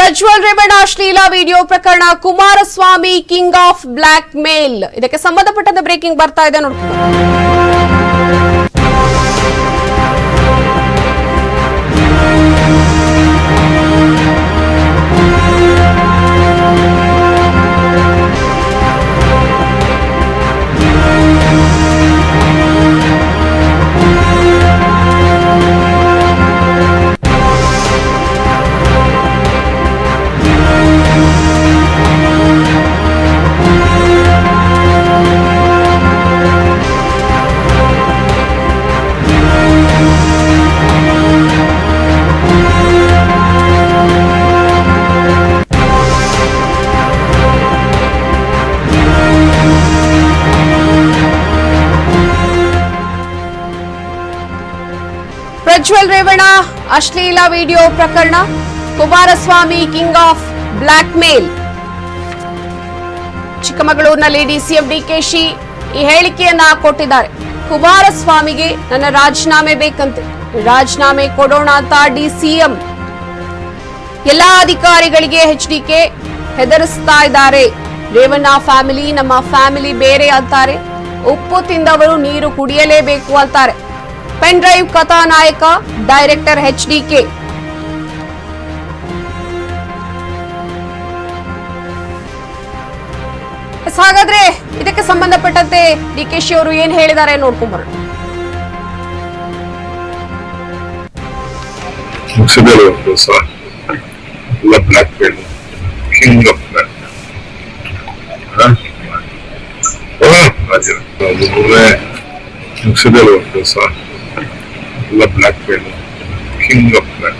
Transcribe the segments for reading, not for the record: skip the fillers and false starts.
ಪ್ರಜ್ವಲ್ ರೇವಣ್ಣ ಅಶ್ಲೀಲ ವಿಡಿಯೋ ಪ್ರಕರಣ Kumaraswamy king of black mail ಇದಕ್ಕೆ ಸಂಬಂಧಪಟ್ಟಂತೆ ಬ್ರೇಕಿಂಗ್ ಬರ್ತಾ ಇದೆ ನೋಡ್ಕೊಂಡು ಪ್ರಜ್ವಲ್ ರೇವಣ್ಣ ಅಶ್ಲೀಲ ವಿಡಿಯೋ ಪ್ರಕರಣ Kumaraswamy king of black mail ಚಿಕ್ಕಮಗಳೂರಿನಲ್ಲಿ ಡಿಸಿಎಂ ಡಿಕೆಶಿ ಈ ಹೇಳಿಕೆಯನ್ನ ಕೊಟ್ಟಿದ್ದಾರೆ. ಕುಮಾರಸ್ವಾಮಿಗೆ ನನ್ನ ರಾಜೀನಾಮೆ ಬೇಕಂತೆ, ರಾಜೀನಾಮೆ ಕೊಡೋಣ ಅಂತ ಡಿಸಿಎಂ ಎಲ್ಲಾ ಅಧಿಕಾರಿಗಳಿಗೆ ಎಚ್ಡಿಕೆ ಹೆದರಿಸ್ತಾ ಇದ್ದಾರೆ. ರೇವಣ್ಣ ಫ್ಯಾಮಿಲಿ ನಮ್ಮ ಫ್ಯಾಮಿಲಿ ಬೇರೆ ಅಂತಾರೆ. ಉಪ್ಪು ತಿಂದವರು ನೀರು ಕುಡಿಯಲೇಬೇಕು ಅಂತಾರೆ. ಪೆನ್ ಡ್ರೈವ್ ಕಥಾನಾಯಕ ಡೈರೆಕ್ಟರ್ ಎಚ್ಡಿಕೆ. ಹಾಗಾದ್ರೆ ಇದಕ್ಕೆ ಸಂಬಂಧಪಟ್ಟಂತೆ ಡಿಕೆಶಿ ಅವರು ಏನ್ ಹೇಳಿದ್ದಾರೆ ನೋಡ್ಕೊಂಡ್ಬರೋಣ. Black belt, king of black.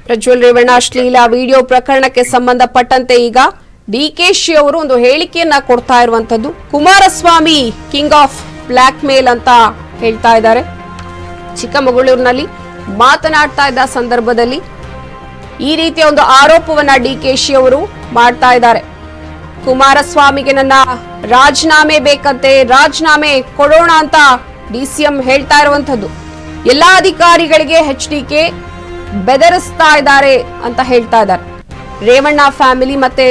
Prajwal Revanna ಅಶ್ಲೀಲ ವಿಡಿಯೋ ಪ್ರಕರಣಕ್ಕೆ ಸಂಬಂಧಪಟ್ಟಂತೆ ಈಗ ಡಿಕೆಶಿ ಅವರು ಒಂದು ಹೇಳಿಕೆಯನ್ನ ಕೊಡ್ತಾ ಇರುವಂತದ್ದು. Kumaraswamy king of blackmail ಅಂತ ಹೇಳ್ತಾ ಇದ್ದಾರೆ. ಚಿಕ್ಕಮಗಳೂರಿನಲ್ಲಿ ಮಾತನಾಡ್ತಾ ಇದ್ದ ಸಂದರ್ಭದಲ್ಲಿ ಈ ರೀತಿಯ ಒಂದು ಆರೋಪವನ್ನ ಡಿಕೆಶಿ ಅವರು ಮಾಡ್ತಾ ಇದ್ದಾರೆ. ಕುಮಾರಸ್ವಾಮಿಗೆ ನನ್ನ ರಾಜೀನಾಮೆ ಬೇಕಂತೆ, ರಾಜೀನಾಮೆ ಕೊಡೋಣ ಅಂತ ಡಿಸಿಎಂ ಹೇಳ್ತಾ ಇರುವಂತದ್ದು. ಎಲ್ಲಾ ಅಧಿಕಾರಿಗಳಿಗೆ ಎಚ್ಡಿಕೆ ಬೆದರಿಸ್ತಾ ಇದ್ದಾರೆ ಅಂತ ಹೇಳ್ತಾ ಇದ್ದಾರೆ. ರೇವಣ್ಣ ಫ್ಯಾಮಿಲಿ ಮತ್ತೆ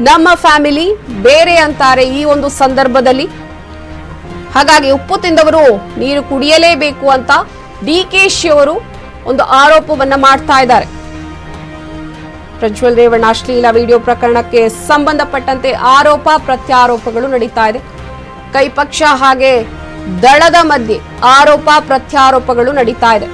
ನಮ್ಮ ಫ್ಯಾಮಿಲಿ ಬೇರೆ ಅಂತಾರೆ ಈ ಒಂದು ಸಂದರ್ಭದಲ್ಲಿ. ಹಾಗಾಗಿ ಉಪ್ಪು ತಿಂದವರು ನೀರು ಕುಡಿಯಲೇಬೇಕು ಅಂತ ಡಿಕೆಶಿ ಅವರು ಒಂದು ಆರೋಪವನ್ನ ಮಾಡ್ತಾ ಇದ್ದಾರೆ. ಪ್ರಜ್ವಲ್ ರೇವಣ್ಣ ಅಶ್ಲೀಲ ವಿಡಿಯೋ ಪ್ರಕರಣಕ್ಕೆ ಸಂಬಂಧಪಟ್ಟಂತೆ ಆರೋಪ ಪ್ರತ್ಯಾರೋಪಗಳು ನಡೀತಾ ಇದೆ. ಕೈಪಕ್ಷ ಹಾಗೆ ದಳದ ಮಧ್ಯೆ ಆರೋಪ ಪ್ರತ್ಯಾರೋಪಗಳು ನಡೀತಾ ಇದೆ.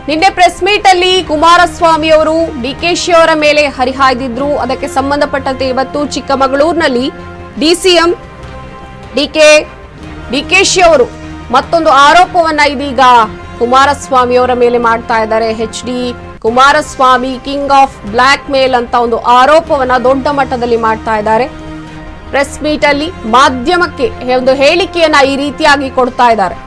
ನಿನ್ನೆ ಪ್ರೆಸ್ ಮೀಟ್ ಅಲ್ಲಿ ಕುಮಾರಸ್ವಾಮಿ ಅವರು ಡಿಕೆಶಿ ಅವರ ಮೇಲೆ ಹರಿಹಾಯ್ದಿದ್ರು. ಅದಕ್ಕೆ ಸಂಬಂಧಪಟ್ಟಂತೆ ಇವತ್ತು ಚಿಕ್ಕಮಗಳೂರಿನಲ್ಲಿ ಡಿಸಿಎಂ ಡಿಕೆಶಿ ಅವರು ಮತ್ತೊಂದು ಆರೋಪವನ್ನ ಇದೀಗ ಕುಮಾರಸ್ವಾಮಿ ಅವರ ಮೇಲೆ ಮಾಡ್ತಾ ಇದ್ದಾರೆ. HD Kumaraswamy king of blackmail ಅಂತ ಒಂದು ಆರೋಪವನ್ನ ದೊಡ್ಡ ಮಟ್ಟದಲ್ಲಿ ಮಾಡ್ತಾ ಇದ್ದಾರೆ. ಪ್ರೆಸ್ ಮೀಟ್ ಅಲ್ಲಿ ಮಾಧ್ಯಮಕ್ಕೆ ಒಂದು ಹೇಳಿಕೆಯನ್ನ ಈ ರೀತಿಯಾಗಿ ಕೊಡ್ತಾ ಇದ್ದಾರೆ.